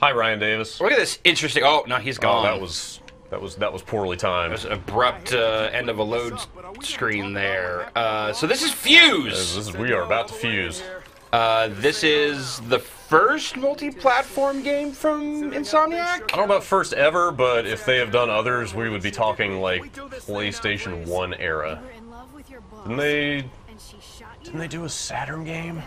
Hi, Ryan Davis. Look at this interesting. Oh no, he's gone. Oh, that was poorly timed. There's an abrupt end of a load screen there. So this is Fuse. We are about to fuse. This is the first multi-platform game from Insomniac? I don't know about first ever, but if they have done others, we would be talking like PlayStation 1 era. Didn't they do a Saturn game?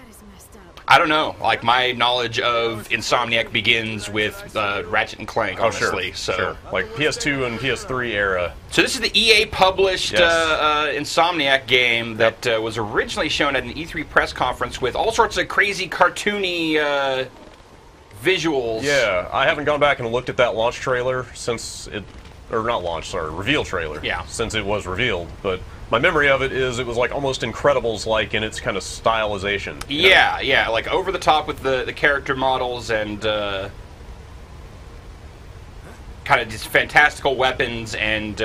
I don't know. Like, my knowledge of Insomniac begins with Ratchet and Clank, honestly. Sure. Like PS2 and PS3 era. So this is the EA-published Insomniac game that was originally shown at an E3 press conference with all sorts of crazy, cartoony visuals. Yeah, I haven't gone back and looked at that launch trailer since it... Or not launch, sorry, reveal trailer. Yeah. Since it was revealed, but... My memory of it is it was like almost Incredibles-like in its kind of stylization. Yeah, like over the top with the character models and kind of just fantastical weapons and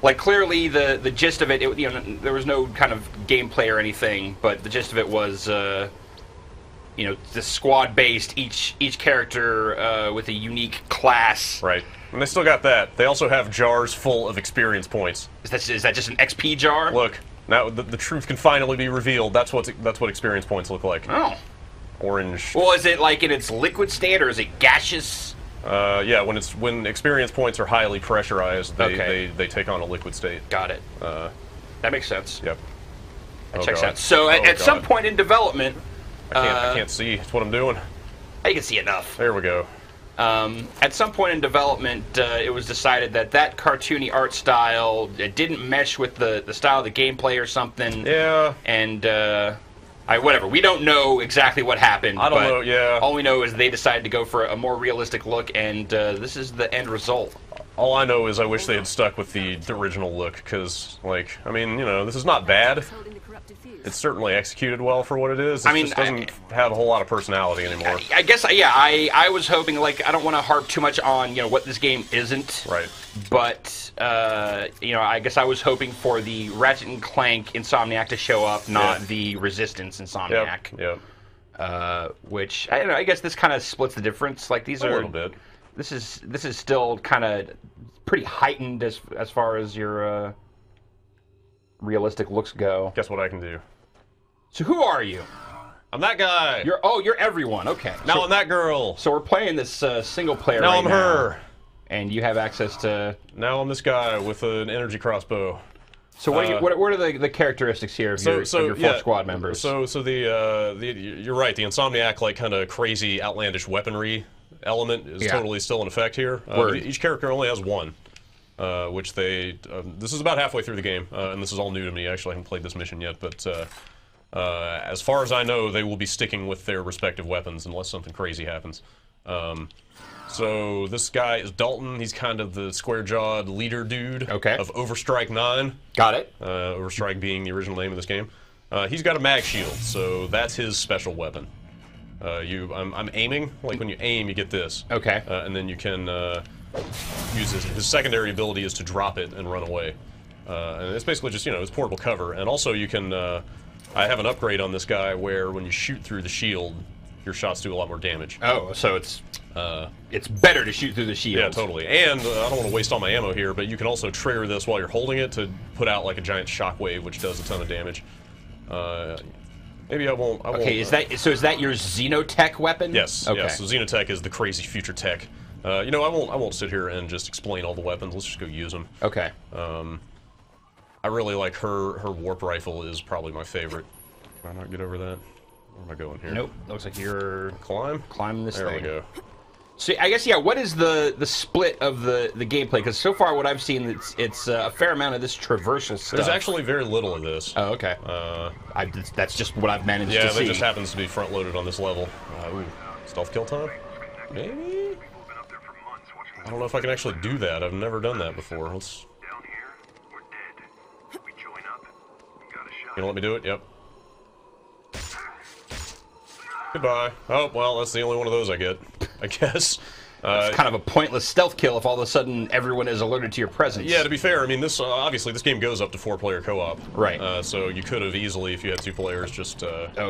like clearly the gist of it, you know, there was no kind of gameplay or anything, but the gist of it was you know, the squad-based, each character with a unique class. Right. And they still got that. They also have jars full of experience points. Is that just an XP jar? Look, now the truth can finally be revealed. That's what experience points look like. Oh. Orange. Well, is it like in its liquid state or is it gaseous? Yeah, when experience points are highly pressurized, they take on a liquid state. Got it. That makes sense. Yep. That checks out. So at some point in development, I can't see. It's what I'm doing. I can see enough. There we go. At some point in development, it was decided that cartoony art style didn't mesh with the style of the gameplay or something. Yeah. And whatever. We don't know exactly what happened. I don't know. Yeah. All we know is they decided to go for a more realistic look, and this is the end result. All I know is I wish they had stuck with the original look, because, like, I mean, you know, this is not bad. It's certainly executed well for what it is. It just doesn't have a whole lot of personality anymore. I guess, yeah, I was hoping, like, I don't want to harp too much on, you know, what this game isn't. Right. But, you know, I guess I was hoping for the Ratchet and Clank Insomniac to show up, not the Resistance Insomniac. Yep. Which, I don't know, I guess this kind of splits the difference. Like, these are... A little bit. This is still kind of pretty heightened as far as your realistic looks go. Guess what I can do? So who are you? I'm that guy. You're everyone. Okay. Now I'm that girl. So we're playing this single player. Now right I'm now, her. And you have access to. Now I'm this guy with an energy crossbow. So what are the characteristics here of your four squad members? So you're right. The Insomniac like kind of crazy outlandish weaponry element is totally still in effect here. Each character only has one, which this is about halfway through the game, and this is all new to me. Actually, I haven't played this mission yet, but as far as I know, they will be sticking with their respective weapons unless something crazy happens. So this guy is Dalton. He's kind of the square-jawed leader dude of Overstrike 9. Got it. Overstrike being the original name of this game. He's got a mag shield, so that's his special weapon. I'm aiming. Like when you aim, you get this. Okay. And then you can use his secondary ability is to drop it and run away. And it's basically just, you know, it's portable cover. And also you can, I have an upgrade on this guy where when you shoot through the shield, your shots do a lot more damage. Oh, so it's better to shoot through the shield. Yeah, totally. And I don't want to waste all my ammo here, but you can also trigger this while you're holding it to put out like a giant shockwave, which does a ton of damage. Maybe I won't. Okay, is that your Xenotech weapon? Yes. Okay. Yes. So Xenotech is the crazy future tech. You know, I won't sit here and just explain all the weapons. Let's just go use them. Okay. I really like her warp rifle is probably my favorite. Can I not get over that? Where am I going here? Nope. Looks like you're climbing this thing. There we go. So I guess what is the split of the gameplay? Because so far what I've seen, it's a fair amount of this traversal stuff. There's actually very little of this. Oh, okay. That's just what I've managed to see. Yeah, that just happens to be front loaded on this level. Ooh, stealth kill time? Maybe? I don't know if I can actually do that. I've never done that before. Let's. You gonna let me do it? Yep. Goodbye. Oh, well, that's the only one of those I get, I guess. It's kind of a pointless stealth kill if all of a sudden everyone is alerted to your presence. Yeah, to be fair, I mean, this obviously this game goes up to 4-player co-op. Right. So you could have easily, if you had 2 players, just...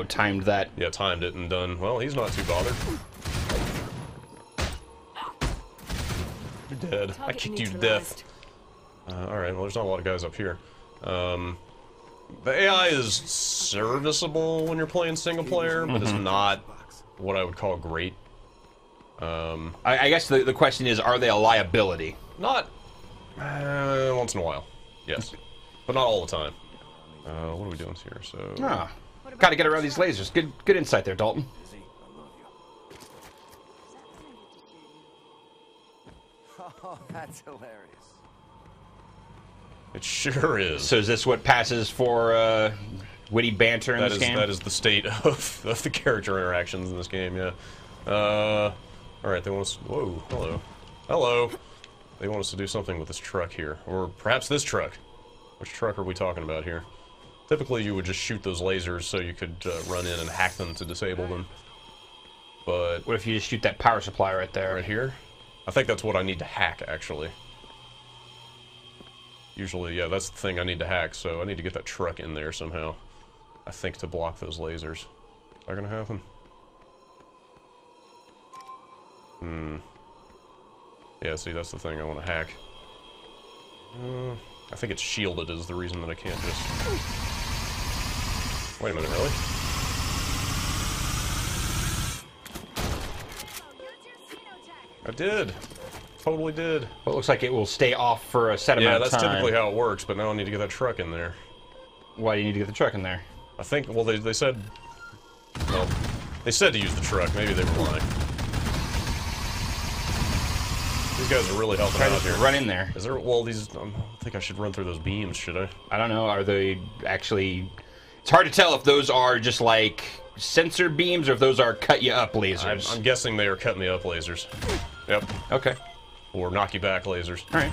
timed that. Yeah, timed it and done. Well, he's not too bothered. dead. I kicked you to death. Alright, well, there's not a lot of guys up here. The AI is serviceable when you're playing single player, but it's not what I would call great. I guess the question is, are they a liability? Not once in a while, yes, but not all the time. What are we doing here? So, got to get around these lasers. Good insight there, Dalton. Oh, that's hilarious. It sure is. So is this what passes for witty banter in this game? That is the state of the character interactions in this game, yeah. Alright, they want us... Whoa, hello. Hello! They want us to do something with this truck here. Or perhaps this truck. Which truck are we talking about here? Typically you would just shoot those lasers so you could run in and hack them to disable them. But... What if you just shoot that power supply right there? Right here? I think that's what I need to hack, actually. Usually, yeah, that's the thing I need to hack, so I need to get that truck in there somehow. I think to block those lasers. Is that gonna happen? Yeah, see, that's the thing I want to hack. I think it's shielded is the reason that I can't just... Wait a minute, really? I did. Totally did. Well, it looks like it will stay off for a set amount of time. Yeah, that's typically how it works, but now I need to get that truck in there. Why do you need to get the truck in there? I think, well, they said... Well, they said to use the truck. Maybe they were lying. These guys are really helping out here. Run in there. Is there... Well, these... I don't think I should run through those beams, should I? I don't know. Are they actually... It's hard to tell if those are just, like, sensor beams or if those are cut-you-up lasers. I'm guessing they are cut-me-up lasers. Yep. Okay. Or knock-you-back lasers. Alright.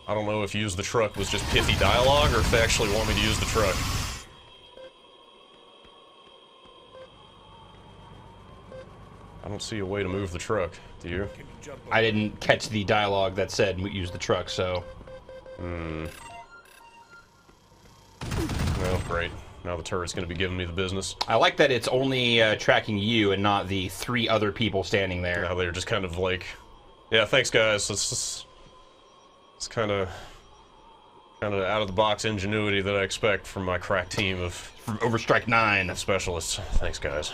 I don't know if use the truck was just pithy dialogue or if they actually want me to use the truck. I don't see a way to move the truck. Do you? I didn't catch the dialogue that said use the truck, so... Well, great. Now the turret's going to be giving me the business. I like that it's only tracking you and not the 3 other people standing there. Now they're just kind of like... Yeah, thanks, guys. It's kind of out-of-the-box ingenuity that I expect from my crack team of... From Overstrike 9. Specialists. Thanks, guys.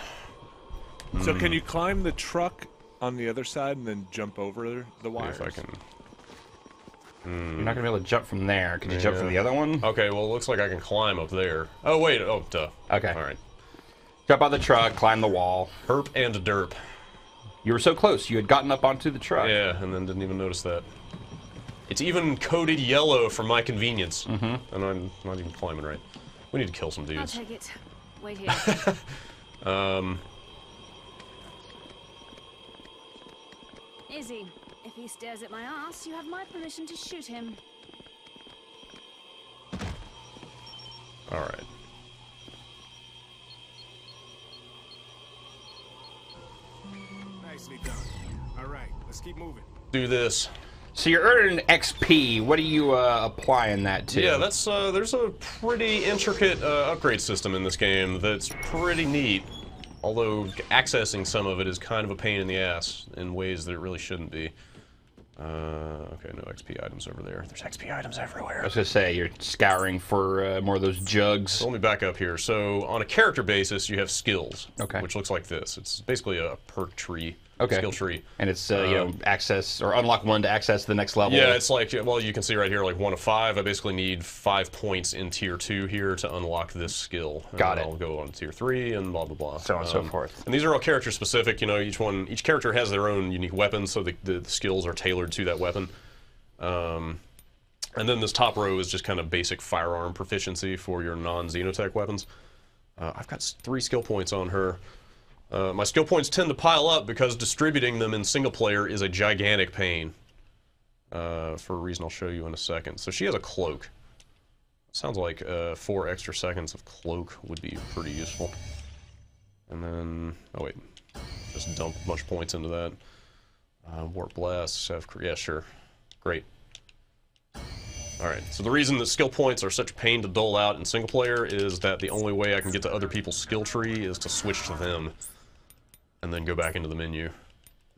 So can you climb the truck on the other side and then jump over the wires? See if I can... You're not going to be able to jump from there. Can you jump from the other one? Okay, well, it looks like I can climb up there. Oh, wait. Oh, duh. Okay. All right. Jump on the truck, climb the wall. Herp and derp. You were so close. You had gotten up onto the truck. Yeah, and then didn't even notice that. It's even coded yellow for my convenience. And I'm not even climbing right. We need to kill some dudes. I'll take it. Wait here. Izzy, if he stares at my ass, you have my permission to shoot him. All right. Nicely done. All right, let's keep moving. Do this. So you're earning XP. What are you applying that to? Yeah, that's there's a pretty intricate upgrade system in this game that's pretty neat. Although accessing some of it is kind of a pain in the ass in ways that it really shouldn't be. Okay, no XP items over there. There's XP items everywhere. I was gonna say you're scouring for more of those jugs. So let me back up here. So on a character basis, you have skills, which looks like this. It's basically a perk tree, skill tree, and it's you know, access or unlock one to access the next level. Yeah, it's like, well, you can see right here, like 1 of 5. I basically need 5 points in tier 2 here to unlock this skill. Got it. I'll go on to tier 3 and blah blah blah. So on and so forth. And these are all character specific. You know, each character has their own unique weapon, so the skills are tailored to that weapon. And then this top row is just kind of basic firearm proficiency for your non-Xenotech weapons. I've got 3 skill points on her. My skill points tend to pile up because distributing them in single player is a gigantic pain. For a reason I'll show you in a second. So she has a cloak. Sounds like 4 extra seconds of cloak would be pretty useful. And then, oh wait, just dump a bunch of points into that. Warp Blast, yeah, sure. Great. Alright, so the reason that skill points are such a pain to dole out in single player is that the only way I can get to other people's skill tree is to switch to them. And then go back into the menu.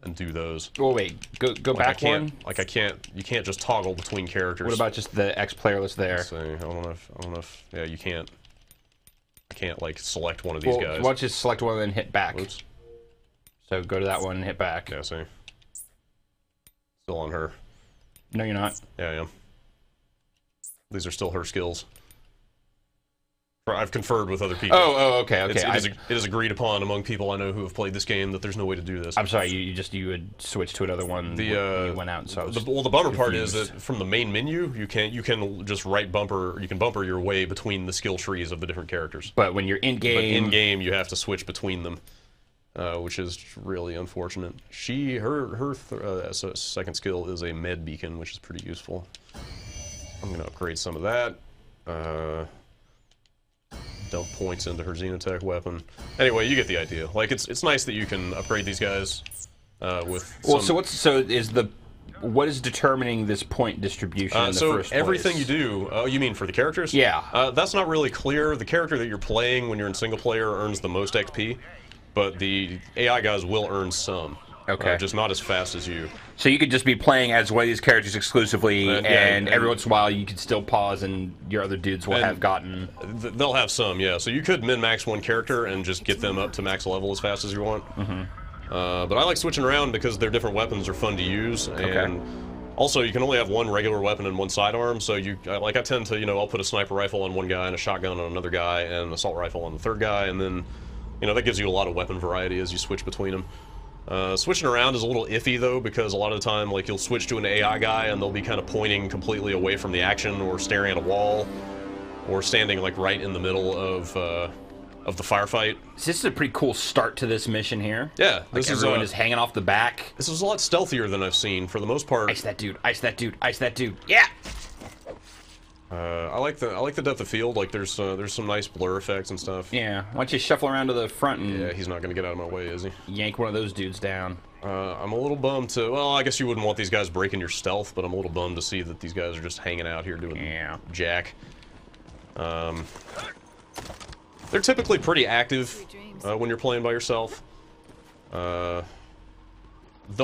and do those. Oh wait, go Like back one. Like you can't just toggle between characters. What about just the X player list there? Let's see. I don't know if yeah, you can't. I can't like select one of these guys. Why don't you select one and then hit back? Oops. So go to that one and hit back. Yeah, see. Still on her. No, you're not. Yeah, I am. These are still her skills. I've conferred with other people. Oh, okay. It is agreed upon among people I know who have played this game that there's no way to do this. I'm sorry, you would switch to another one. You went out, and so the bummer part is that from the main menu, you can just bumper your way between the skill trees of the different characters. But when you're in game, you have to switch between them, which is really unfortunate. Her second skill is a med beacon, which is pretty useful. I'm gonna upgrade some of that. Dump points into her Xenotech weapon. Anyway, you get the idea. Like it's nice that you can upgrade these guys with. Well, what is determining this point distribution in the first place? Everything you do. Oh, you mean for the characters? Yeah. That's not really clear. The character that you're playing when you're in single player earns the most XP, but the AI guys will earn some. Okay. Just not as fast as you. So you could just be playing as one of these characters exclusively, and every once in a while you could still pause, and your other dudes will have gotten. They'll have some, yeah. So you could min-max one character and just get them up to max level as fast as you want. Mm-hmm. But I like switching around because their different weapons are fun to use, and also you can only have one regular weapon and one sidearm. So I tend to, I'll put a sniper rifle on one guy and a shotgun on another guy and an assault rifle on the third guy, and then, that gives you a lot of weapon variety as you switch between them. Switching around is a little iffy though, because a lot of the time, like, you'll switch to an AI guy and they'll be kind of pointing completely away from the action, or staring at a wall, or standing like right in the middle of the firefight. So this is a pretty cool start to this mission here. Yeah, everyone is hanging off the back. This is a lot stealthier than I've seen for the most part. Ice that dude! Ice that dude! Ice that dude! Yeah. I like the depth of field. Like there's some nice blur effects and stuff. Yeah. Why don't you shuffle around to the front and? Yeah, he's not gonna get out of my way, is he? Yank one of those dudes down. I'm a little bummed to. Well, I guess you wouldn't want these guys breaking your stealth, but I'm a little bummed to see that these guys are just hanging out here doing jack. They're typically pretty active when you're playing by yourself. They'll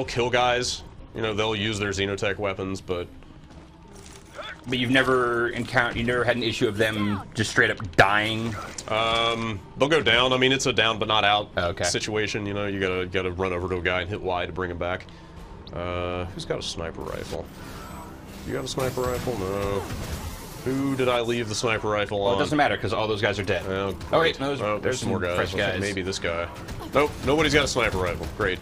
kill guys. They'll use their Xenotech weapons, but you've never had an issue of them just straight up dying? They'll go down. I mean, it's a down but not out situation. You gotta run over to a guy and hit Y to bring him back. Who's got a sniper rifle? You have a sniper rifle? No. Who did I leave the sniper rifle on? Well, it doesn't matter because all those guys are dead. Oh wait, no, there's some more guys. Fresh guys. Maybe this guy. Nope, nobody's got a sniper rifle. Great.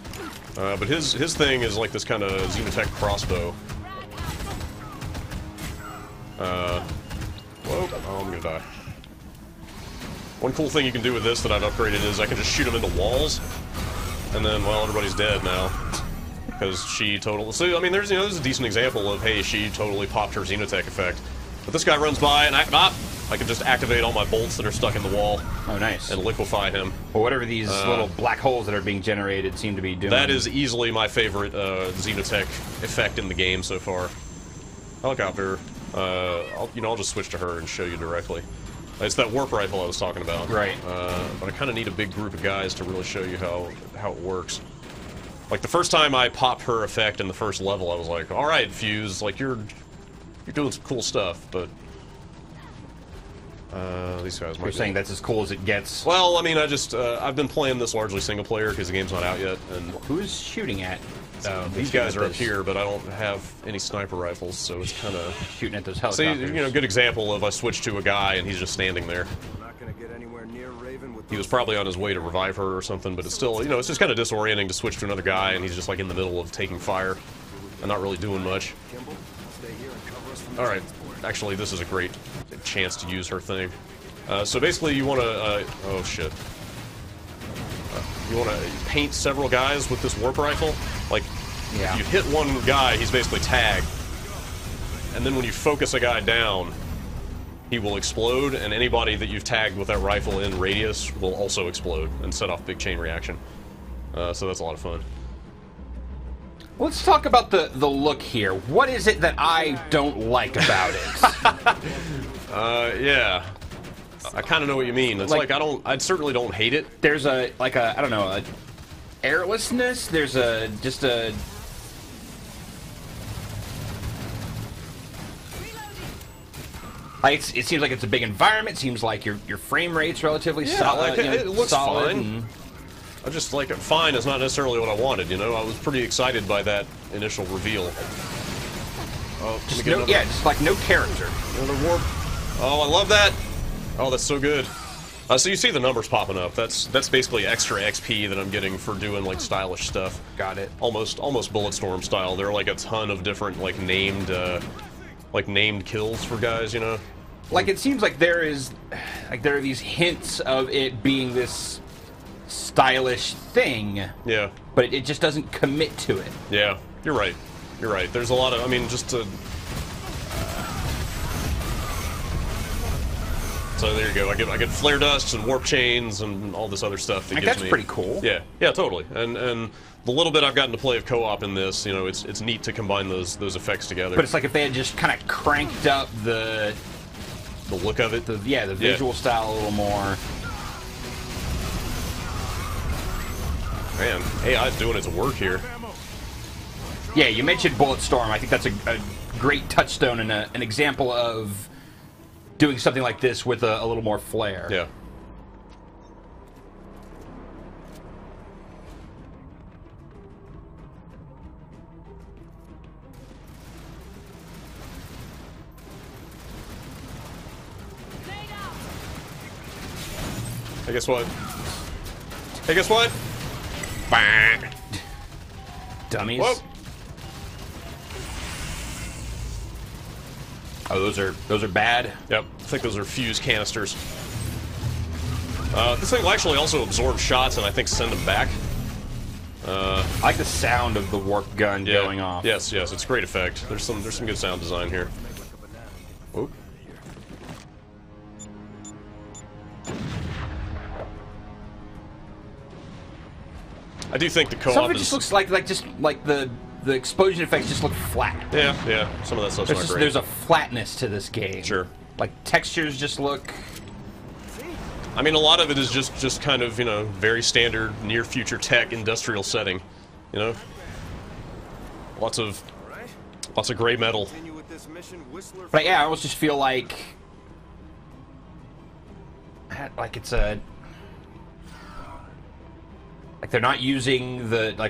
But his thing is like this kind of Xenotech crossbow. Whoa! Oh, I'm gonna die. One cool thing you can do with this that I've upgraded is I can just shoot them into walls, and then, well, everybody's dead now. Because she totally... So, I mean, there's a decent example of, hey, she totally popped her Xenotech effect. But this guy runs by, and I can just activate all my bolts that are stuck in the wall. Oh, nice. And liquefy him. Well, whatever these little black holes that are being generated seem to be doing... That is easily my favorite Xenotech effect in the game so far. Helicopter. I'll just switch to her and show you directly. It's that warp rifle I was talking about. Right. But I kind of need a big group of guys to really show you how it works. Like, the first time I popped her effect in the first level, I was like, alright, Fuse, like, you're doing some cool stuff, but... these guys might You're saying that's as cool as it gets? Well, I mean, I've been playing this largely single player because the game's not out yet, and... Who's shooting at? These guys are up here, but I don't have any sniper rifles, so it's kind of... Shooting at those helicopters. See, good example of I switched to a guy and he's just standing there. Not gonna get anywhere near Raven with he was probably on his way to revive her or something, but it's still, it's just kind of disorienting to switch to another guy and he's just like in the middle of taking fire and not really doing much. Alright, actually this is a great chance to use her thing. So basically you want to, oh shit. You want to paint several guys with this warp rifle. Like, if you hit one guy, he's basically tagged. And then when you focus a guy down, he will explode, and anybody that you've tagged with that rifle in radius will also explode and set off a big chain reaction. So that's a lot of fun. Let's talk about the look here. What is it that I don't like about it? Yeah. I kind of know what you mean. It's like I certainly don't hate it. There's I don't know, airlessness. There's just a. Like it seems like it's a big environment. Seems like your frame rate's relatively solid. Like, it looks solid fine. and... I just like fine is not necessarily what I wanted. You know, I was pretty excited by that initial reveal. Oh, just like no character. Another warp. Oh, I love that. Oh, that's so good. So you see the numbers popping up. That's basically extra XP that I'm getting for doing like stylish stuff. Got it. Almost Bulletstorm style. There are like a ton of different like named kills for guys. You know. Like it seems like there are these hints of it being this stylish thing. Yeah. But it just doesn't commit to it. Yeah. You're right. You're right. There's a lot of. I mean, just to. So there you go. I get flare dusts and warp chains and all this other stuff that gives that's me. Pretty cool. Yeah, yeah, totally. And the little bit I've gotten to play of co-op in this, you know, it's neat to combine those effects together. But it's like if they had just kind of cranked up the look of it. The visual style a little more. Man, AI's doing its work here. Yeah, you mentioned Bulletstorm. I think that's a great touchstone and an example of doing something like this with a little more flair. Yeah. Hey, guess what? Hey, guess what? Bah. Dummies. Whoa. Oh, those are bad? Yep, I think those are fuse canisters. This thing will actually also absorb shots and I think send them back. I like the sound of the warp gun going off. Yes, it's a great effect. There's some good sound design here. Oop. I do think the co-op Some of it just looks like the explosion effects just look flat. Yeah. Some of that stuff's not great. There's a flatness to this game. Sure. Like textures just look. I mean, a lot of it is just kind of, you know, very standard near future tech industrial setting. You know, lots of gray metal. But yeah, I almost just feel like it's a. Like they're not using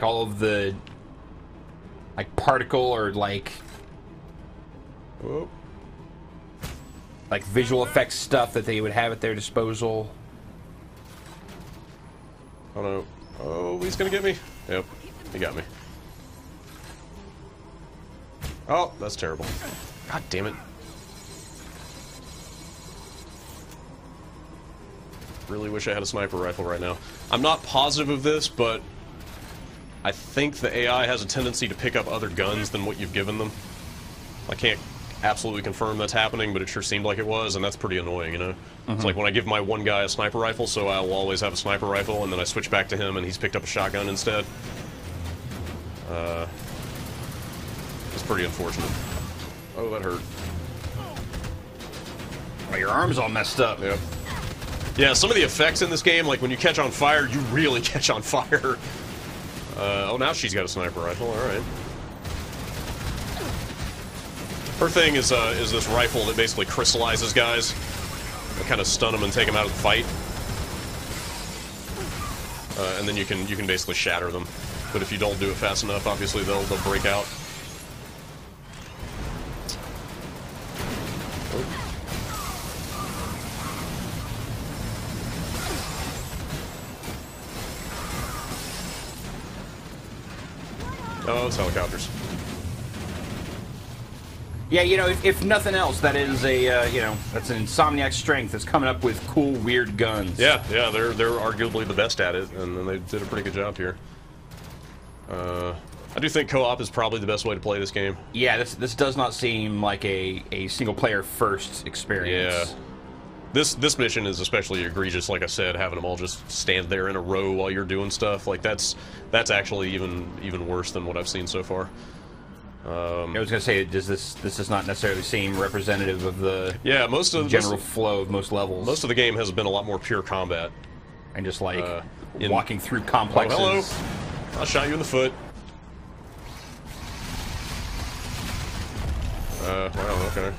all of the particle or like visual effects stuff that they would have at their disposal. Oh no. Oh, he's gonna get me. Yep, he got me. Oh, that's terrible. God damn it. Really wish I had a sniper rifle right now. I'm not positive of this, but I think the AI has a tendency to pick up other guns than what you've given them. I can't absolutely confirm that's happening, but it sure seemed like it was, and that's pretty annoying, you know? It's like when I give my one guy a sniper rifle, so I'll always have a sniper rifle, and then I switch back to him, and he's picked up a shotgun instead. It's pretty unfortunate. Oh, that hurt. Oh, your arm's all messed up. Yep. Yeah, some of the effects in this game, like when you catch on fire, you really catch on fire. Oh, now she's got a sniper rifle. All right. Her thing is this rifle that basically crystallizes guys, and kind of stun them and take them out of the fight. And then you can basically shatter them. But if you don't do it fast enough, obviously they'll break out. Oh, it's helicopters. Yeah, you know, if nothing else, that is a that's an Insomniac strength. That's coming up with cool, weird guns. Yeah, they're arguably the best at it, and they did a pretty good job here. I do think co-op is probably the best way to play this game. Yeah, this does not seem like a single player first experience. Yeah. This mission is especially egregious, like I said, having them all just stand there in a row while you're doing stuff. Like that's actually even worse than what I've seen so far. I was gonna say, this does not necessarily seem representative of the most of general flow of most levels. Most of the game has been a lot more pure combat and just like walking through complexes. Oh, hello. I shot you in the foot. Wow, okay.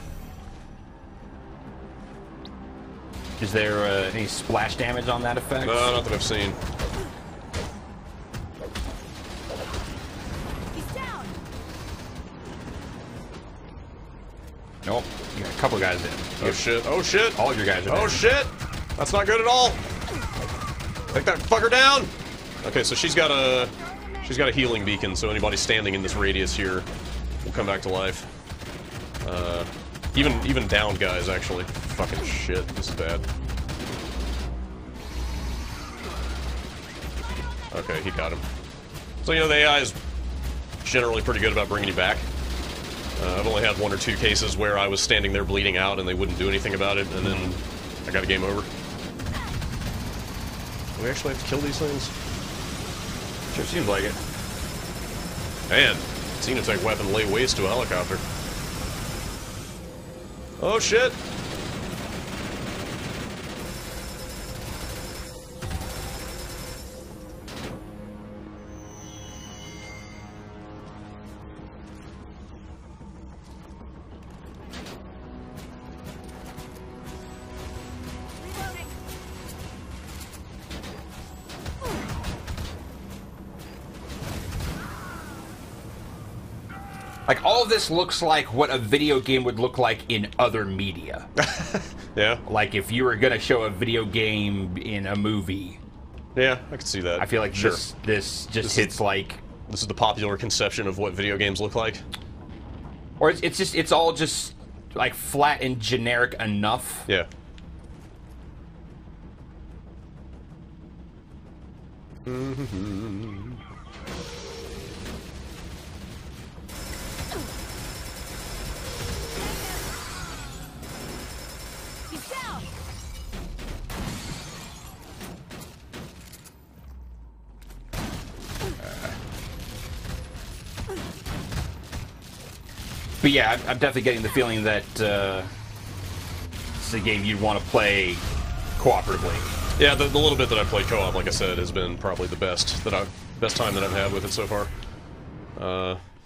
Is there any splash damage on that effect? No, not that I've seen. He's down. Nope. You got a couple guys in. Oh shit, oh shit! All of your guys are Oh down. shit! That's not good at all! Take that fucker down! Okay, so she's got a healing beacon, so anybody standing in this radius here will come back to life. Even downed guys, actually. Fucking shit, this is bad. Okay, he got him. So, you know, the AI is generally pretty good about bringing you back. I've only had 1 or 2 cases where I was standing there bleeding out and they wouldn't do anything about it, and then I got a game over. Do we actually have to kill these things? Sure seems like it. Man, Xenotech weapon lay waste to a helicopter. Oh shit! Reloading. Like, all of this looks like what a video game would look like in other media. Yeah. Like, if you were gonna show a video game in a movie. Yeah, I can see that. I feel like sure. this just hits like... This is the popular conception of what video games look like. Or it's all just, like, flat and generic enough. Yeah. He's down. But yeah, I'm definitely getting the feeling that this is a game you'd want to play cooperatively. Yeah, the little bit that I played co-op, like I said, has been probably the best time that I've had with it so far.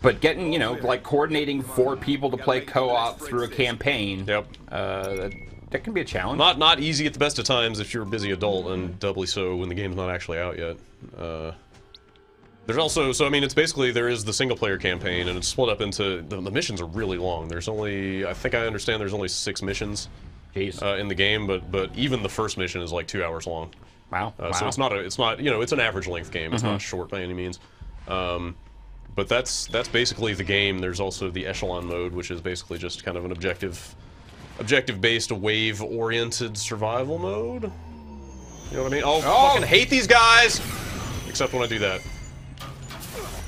But getting, you know, like coordinating 4 people to play co-op through a campaign, Yep. that can be a challenge. Not easy at the best of times if you're a busy adult, and doubly so when the game's not actually out yet. There's also, so I mean, it's basically, there is the single-player campaign, and it's split up into, the missions are really long. There's only, I think I understand there's only 6 missions in the game, but even the first mission is like 2 hours long. Wow. So it's not, you know, it's an average length game. It's not short by any means. But that's basically the game. There's also the Echelon mode, which is basically just kind of an objective-based, wave-oriented survival mode. You know what I mean? Oh, fucking hate these guys! Except when I do that.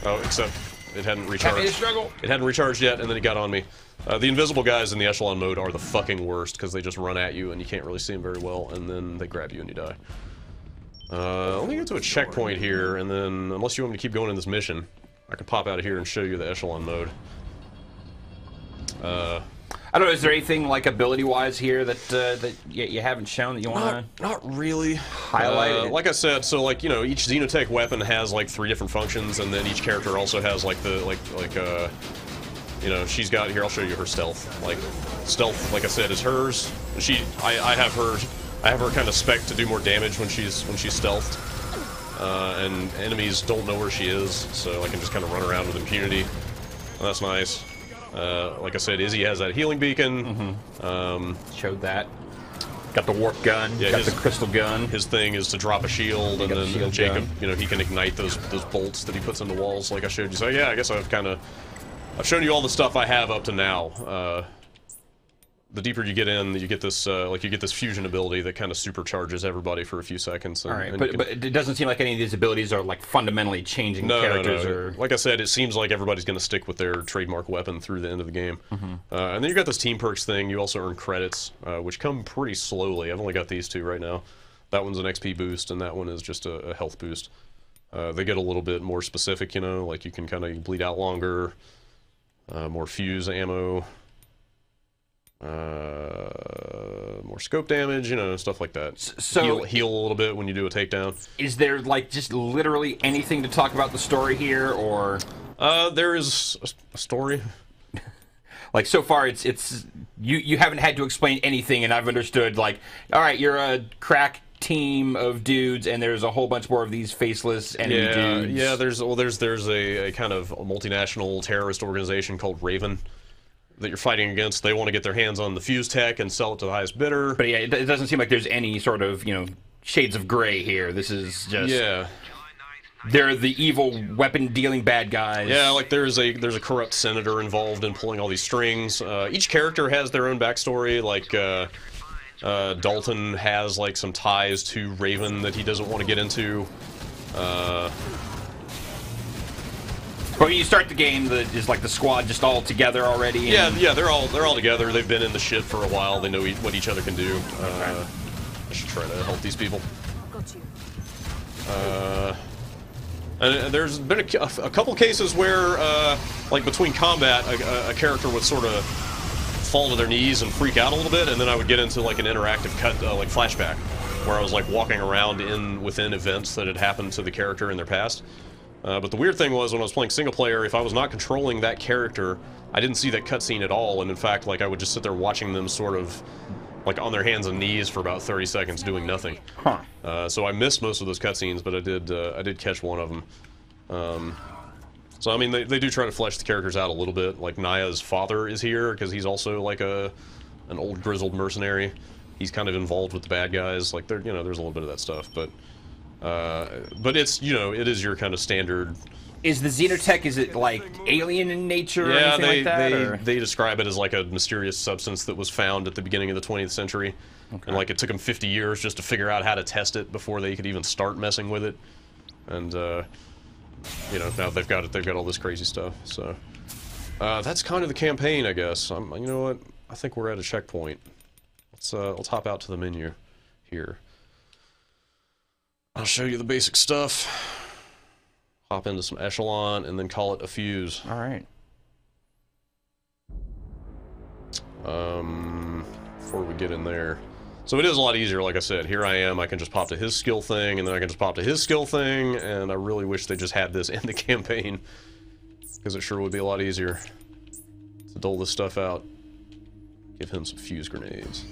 Oh, except it hadn't recharged. It hadn't recharged yet, and then it got on me. The invisible guys in the Echelon mode are the fucking worst, because they just run at you, and you can't really see them very well, and then they grab you and you die. Let me get to a checkpoint here, and then, unless you want me to keep going in this mission, I can pop out of here and show you the Echelon mode. I don't know, is there anything, like, ability-wise here that you haven't shown that you want to... Not really. Highlight? Like I said, so, like, you know, each Xenotech weapon has, like, 3 different functions, and then each character also has, like, you know, she's got, here, I'll show you her stealth. Like, stealth, like I said, is hers. I have her kind of spec to do more damage when she's stealthed. And enemies don't know where she is, so I can just kind of run around with impunity. Well, that's nice. Like I said, Izzy has that healing beacon. Showed that. Got the warp gun, yeah, got the crystal gun. His thing is to drop a shield, and then shield Jacob, gun. you know, he can ignite those bolts that he puts into walls, like I showed you. So yeah, I guess I've shown you all the stuff I have up to now. The deeper you get in, you get this like you get this fusion ability that kind of supercharges everybody for a few seconds. And, All right, and but it doesn't seem like any of these abilities are like fundamentally changing characters. No. Or Like I said, it seems like everybody's going to stick with their trademark weapon through the end of the game. And then you got this team perks thing. You also earn credits, which come pretty slowly. I've only got these 2 right now. That one's an XP boost, and that one is just a health boost. They get a little bit more specific, you know, like you can kind of bleed out longer, more fuse ammo. More scope damage, you know, stuff like that. So heal a little bit when you do a takedown. Is there like just literally anything to talk about the story here, or? There is a story. Like so far, it's you haven't had to explain anything, and I've understood. Like, all right, you're a crack team of dudes, and there's a whole bunch more of these faceless enemy dudes. Yeah. There's a kind of multinational terrorist organization called Raven that you're fighting against. They want to get their hands on the fuse tech and sell it to the highest bidder. But yeah, it doesn't seem like there's any sort of shades of gray here. This is just they're the evil weapon-dealing bad guys. Yeah, like there's a corrupt senator involved in pulling all these strings. Each character has their own backstory. Like Dalton has like some ties to Raven that he doesn't want to get into. But when you start the game, is like the squad just all together already? Yeah, they're all together. They've been in the shit for a while. They know what each other can do. I should try to help these people. Got you. And there's been a couple cases where, like between combat, a character would sort of fall to their knees and freak out a little bit, and then I would get into like an interactive cut, like flashback, where I was like walking around within events that had happened to the character in their past. But the weird thing was, when I was playing single player, if I was not controlling that character, I didn't see that cutscene at all, and in fact, like I would just sit there watching them sort of like on their hands and knees for about 30 seconds doing nothing. Huh. So I missed most of those cutscenes, but I did catch one of them. So I mean, they do try to flesh the characters out a little bit. Like Naya's father is here because he's also like an old grizzled mercenary. He's kind of involved with the bad guys. Like there's a little bit of that stuff, but it's it is your kind of standard. Is the xenotech, is it like alien in nature or anything like that? They describe it as like a mysterious substance that was found at the beginning of the 20th century. Okay. And like it took them 50 years just to figure out how to test it before they could even start messing with it. And now they've got all this crazy stuff. So that's kind of the campaign, I guess. You know what? I think we're at a checkpoint. Let's hop out to the menu here. I'll show you the basic stuff. Hop into some echelon and then call it a fuse. All right. Before we get in there. So it is a lot easier, like I said. Here I am, I can just pop to his skill thing, and then I can just pop to his skill thing, and I really wish they just had this in the campaign, because it sure would be a lot easier to dole this stuff out. Give him some fuse grenades.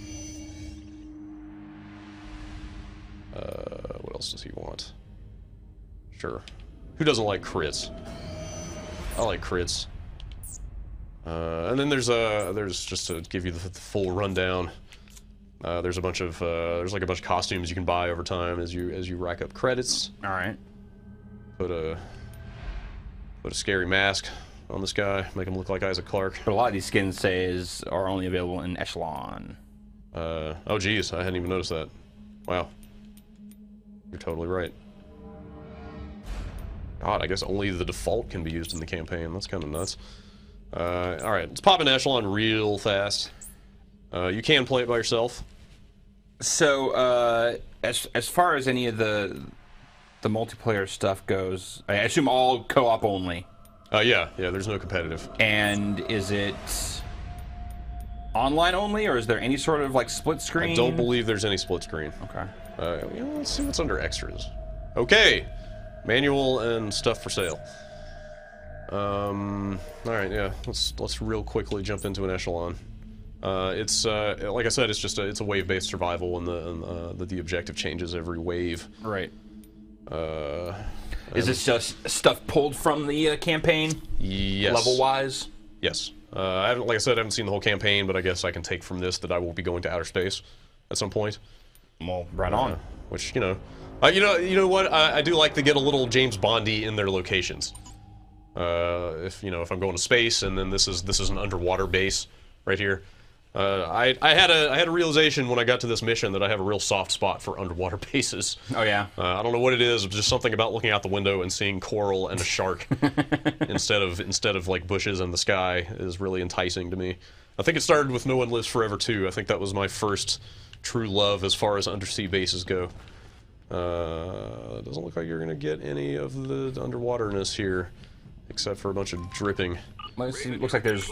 What else does he want? Sure. Who doesn't like crits? I like crits. And then there's just to give you the full rundown. There's like a bunch of costumes you can buy over time as you rack up credits. All right. Put a scary mask on this guy, make him look like Isaac Clarke. But a lot of these skins are only available in echelon. Oh geez, I hadn't even noticed that. Wow. You're totally right. God, I guess only the default can be used in the campaign. That's kind of nuts. Alright, let's pop an echelon real fast. You can play it by yourself. So, as far as any of the multiplayer stuff goes, I assume all co-op only. Yeah, there's no competitive. And is it online only, or is there any sort of like split screen? I don't believe there's any split screen. Okay. Let's see what's under extras. Okay, manual and stuff for sale. All right, yeah. Let's real quickly jump into an echelon. It's like I said, it's a wave-based survival, and the objective changes every wave. Right. Is this just stuff pulled from the campaign? Yes. Level-wise? Yes. Like I said, I haven't seen the whole campaign, but I guess I can take from this that I will be going to outer space at some point. Well, right on. Which you know what? I do like to get a little James Bondy in their locations. If I'm going to space, and then this is an underwater base right here. I had a realization when I got to this mission that I have a real soft spot for underwater bases. Oh yeah. I don't know what it is. It's just something about looking out the window and seeing coral and a shark instead of like bushes and the sky is really enticing to me. I think it started with No One Lives Forever 2. I think that was my first true love as far as undersea bases go. It doesn't look like you're gonna get any of the underwaterness here, except for a bunch of dripping. Looks like there's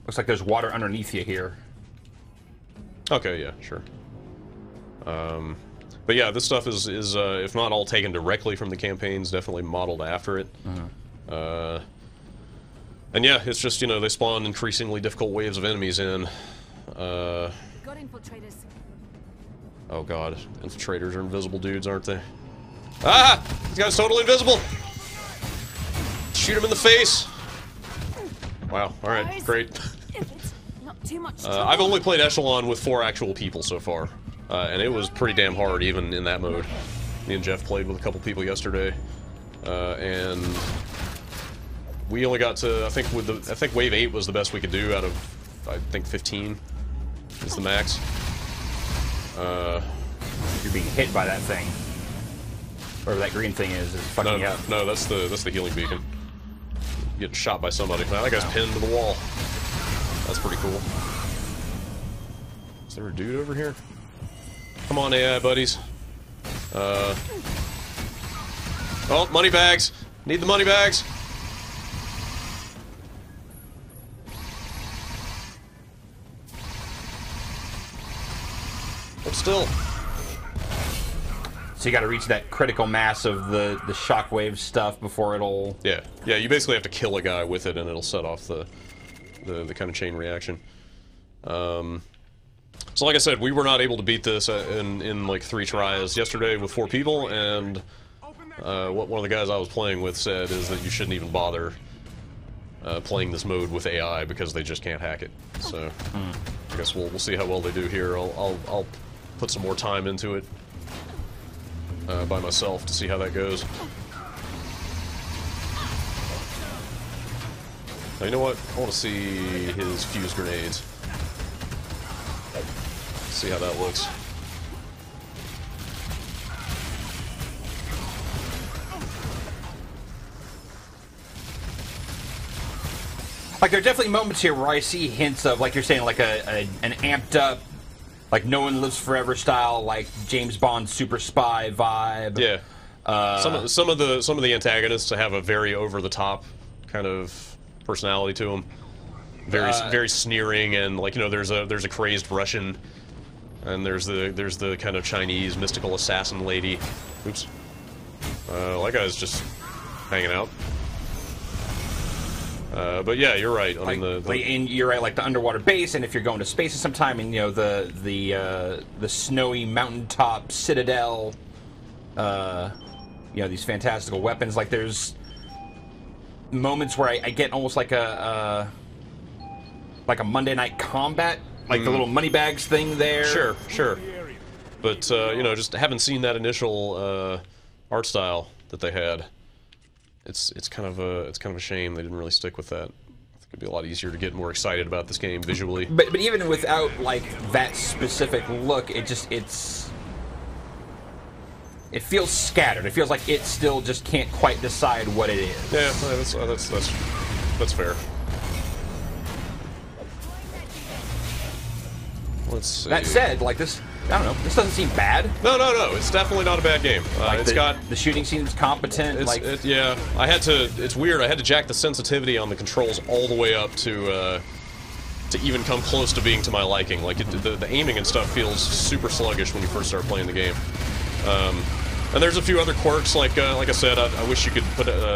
Looks like there's water underneath you here. Okay, yeah, sure. But yeah, this stuff is if not all taken directly from the campaigns, definitely modeled after it. And yeah, it's just, you know, they spawn increasingly difficult waves of enemies in. Got infiltrators. Oh god, infiltrators are invisible dudes, aren't they? Ah! This guy's totally invisible! Shoot him in the face! Wow, alright, great. If it's not too much I've only played Echelon with 4 actual people so far. And it was pretty damn hard, even in that mode. Me and Jeff played with a couple people yesterday. And we only got to, I think wave 8 was the best we could do out of, I think 15 is the max. You're being hit by that thing. Whatever that green thing is fucking you up. No, that's the healing beacon. Getting shot by somebody. Man, that guy's pinned to the wall. That's pretty cool. Is there a dude over here? Come on, AI buddies. Oh, money bags. Need the money bags. Hold still. So you got to reach that critical mass of the shockwave stuff before it'll... Yeah, you basically have to kill a guy with it and it'll set off the kind of chain reaction. So like I said, we were not able to beat this in like 3 tries yesterday with 4 people, and what one of the guys I was playing with said is that you shouldn't even bother playing this mode with AI because they just can't hack it. So I guess we'll see how well they do here. I'll put some more time into it by myself to see how that goes. Now, you know what? I want to see his fuse grenades. See how that looks. Like, there are definitely moments here where I see hints of, like you're saying, like an amped up, like No One Lives Forever style, like James Bond super spy vibe. Yeah. Some of the antagonists have a very over the top kind of personality to them. Very sneering, and like, you know, there's a crazed Russian. And there's the kind of Chinese mystical assassin lady. Oops. That guy's just hanging out. But yeah, you're right. I mean, and you're right, like the underwater base, and if you're going to space at some time, and you know the snowy mountaintop citadel. You know, these fantastical weapons. Like, there's moments where I get almost like a Monday Night Combat. Like the little money bags thing there. Sure. But, you know, just haven't seen that initial art style that they had. It's kind of a shame they didn't really stick with that. I think it'd be a lot easier to get more excited about this game visually. But even without, like, that specific look, it feels scattered. It feels like it still just can't quite decide what it is. Yeah, that's fair. Let's see. That said, like this, I don't know. This doesn't seem bad. No. It's definitely not a bad game. Like it's got the shooting seems competent. Yeah, I had to. It's weird. I had to jack the sensitivity on the controls all the way up to even come close to being to my liking. Like the aiming and stuff feels super sluggish when you first start playing the game. And there's a few other quirks. Like I said, I wish you could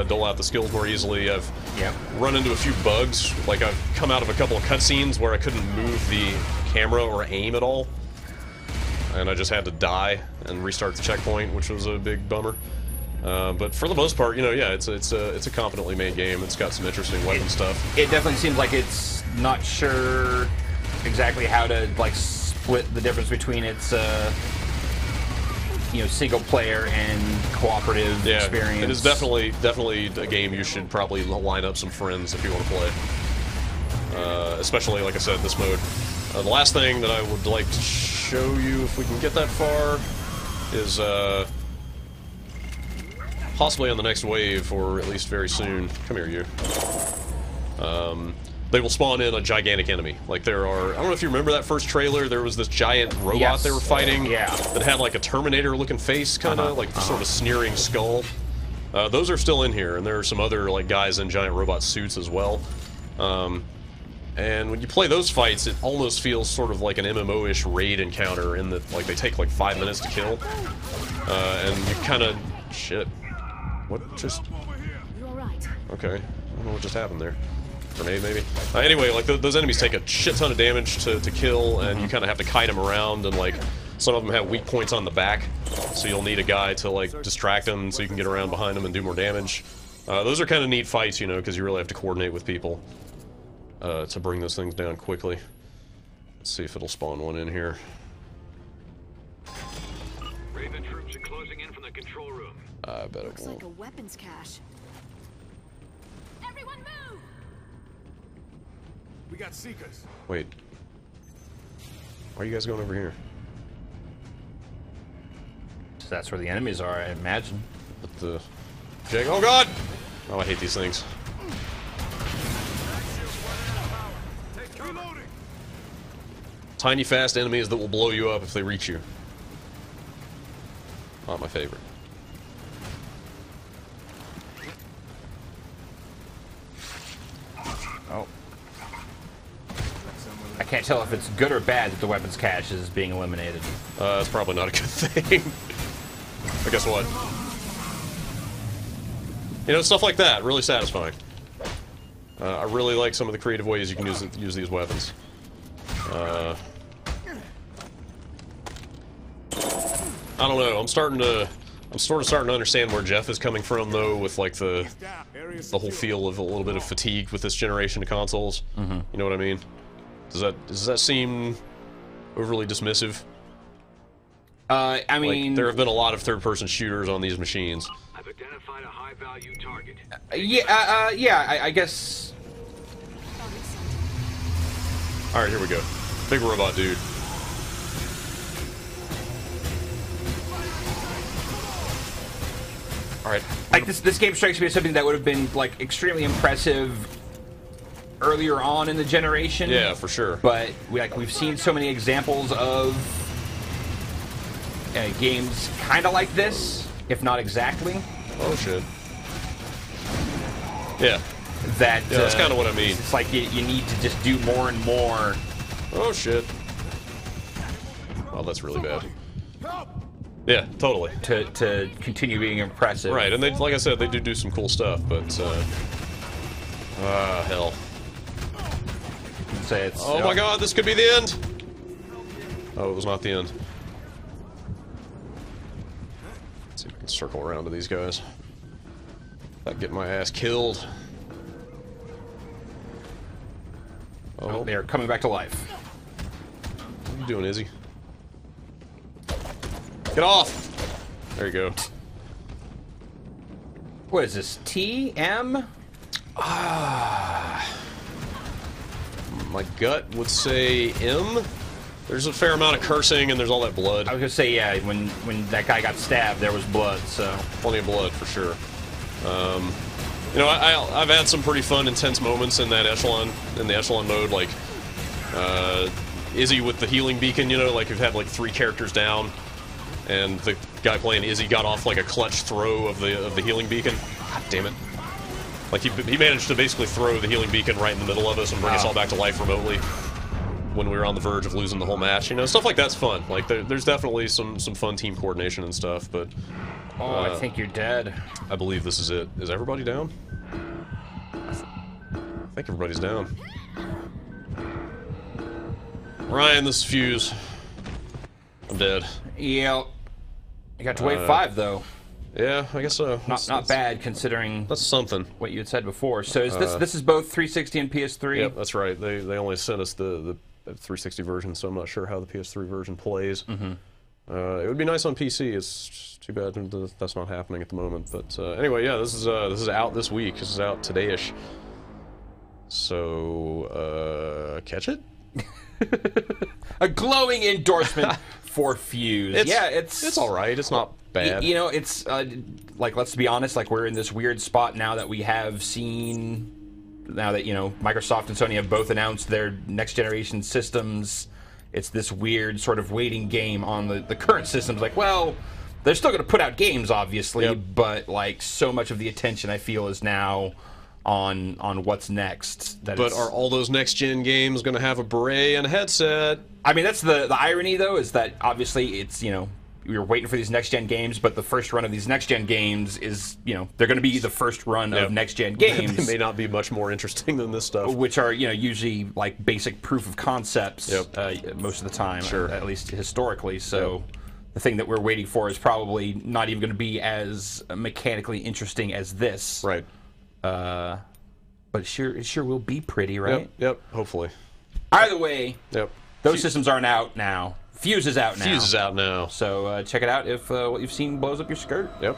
dole out the skills more easily. I've run into a few bugs. Like I've come out of a couple of cutscenes where I couldn't move the camera or aim at all, and I just had to die and restart the checkpoint, which was a big bummer. But for the most part, you know, yeah, it's a competently made game. It's got some interesting weapon stuff. It definitely seems like it's not sure exactly how to like split the difference between its you know, single player and cooperative experience. It is definitely a game you should probably line up some friends if you want to play. Especially, like I said, this mode. The last thing that I would like to show you, if we can get that far, is possibly on the next wave, or at least very soon. Come here, you. They will spawn in a gigantic enemy. Like there are, I don't know if you remember that first trailer, there was this giant robot they were fighting that had like a Terminator-looking face, kind of, like sort of sneering skull. Those are still in here, and there are some other like guys in giant robot suits as well. And when you play those fights, it almost feels sort of like an MMO-ish raid encounter in that, like, they take like 5 minutes to kill. And you kind of... Shit. What just... You're all right. Okay. I don't know what just happened there. Grenade, maybe? Anyway, like, those enemies take a shit ton of damage to kill, and you kind of have to kite them around, and, like, some of them have weak points on the back, so you'll need a guy to, like, distract them so you can get around behind them and do more damage. Those are kind of neat fights, you know, because you really have to coordinate with people to bring those things down quickly. Let's see if it'll spawn one in here. Raven troops are closing in from the control room. I bet it Looks won't. like a weapons cache. Everyone move! We got Seekers. Wait. Why are you guys going over here? So that's where the enemies are, I imagine. But the... Jake, oh god! Oh, I hate these things. Tiny, fast enemies that will blow you up if they reach you. Not my favorite. Oh. I can't tell if it's good or bad that the weapons cache is being eliminated. It's probably not a good thing. But guess what? You know, stuff like that, really satisfying. I really like some of the creative ways you can use these weapons. I don't know. I'm sort of starting to understand where Jeff is coming from, though, with like the whole feel of a little bit of fatigue with this generation of consoles. You know what I mean? Does that seem overly dismissive? I mean, like, there have been a lot of third-person shooters on these machines. I've identified a high-value target. yeah, I guess. All right, here we go. Big robot dude. All right. Like this game strikes me as something that would have been like extremely impressive earlier on in the generation. Yeah, for sure. But we've seen so many examples of games kind of like this, if not exactly. Oh shit. Yeah. That that's kind of what I mean. It's like you need to just do more and more. Oh shit. Well, that's really bad. Yeah, totally. To continue being impressive. Right, and they, like I said, they do some cool stuff, but hell. Say it's. Oh my god, this could be the end. Oh, it was not the end. Let's see if we can circle around to these guys. Without getting my ass killed. Oh, they're coming back to life. What are you doing, Izzy? Get off! There you go. What is this? TM? My gut would say M. There's a fair amount of cursing and there's all that blood. I was gonna say, yeah, when that guy got stabbed, there was blood, so. Plenty of blood, for sure. You know, I've had some pretty fun, intense moments in that in the Echelon mode, like, Izzy with the healing beacon, you know, like you've had like 3 characters down, and the guy playing Izzy got off like a clutch throw of the healing beacon. God damn it. Like, he managed to basically throw the healing beacon right in the middle of us and bring us all back to life remotely when we were on the verge of losing the whole match. You know, stuff like that's fun. Like, there's definitely some fun team coordination and stuff, but... Oh, I think you're dead. I believe this is it. Is everybody down? I think everybody's down. Ryan, this is Fuse. I'm dead. Yeah. You got to wave 5, though. Yeah, I guess so. Not bad, considering that's something. What you had said before. So is this is both 360 and PS3? Yep, that's right. They only sent us the 360 version, so I'm not sure how the PS3 version plays. It would be nice on PC. It's just too bad that's not happening at the moment. But anyway, yeah, this is out this week. This is out today-ish. So catch it. A glowing endorsement for Fuse. It's all right. It's not bad. You know, it's like, let's be honest. Like, we're in this weird spot now that we have seen. Now that, you know, Microsoft and Sony have both announced their next generation systems, it's this weird sort of waiting game on the current systems. Like, well, they're still going to put out games, obviously, but like so much of the attention I feel is now on what's next. But are all those next-gen games going to have a beret and a headset? I mean, that's the irony, though, is that obviously it's, you're waiting for these next-gen games, but the first run of these next-gen games is, they're going to be the first run of next-gen games. They may not be much more interesting than this stuff. Which are, usually, like, basic proof of concepts most of the time, at least historically. So the thing that we're waiting for is probably not even going to be as mechanically interesting as this. Right. But it sure will be pretty, right? Yep, hopefully. Either way, Yep. those systems aren't out now. Fuse is out now. Fuse is out now. So check it out if what you've seen blows up your skirt. Yep.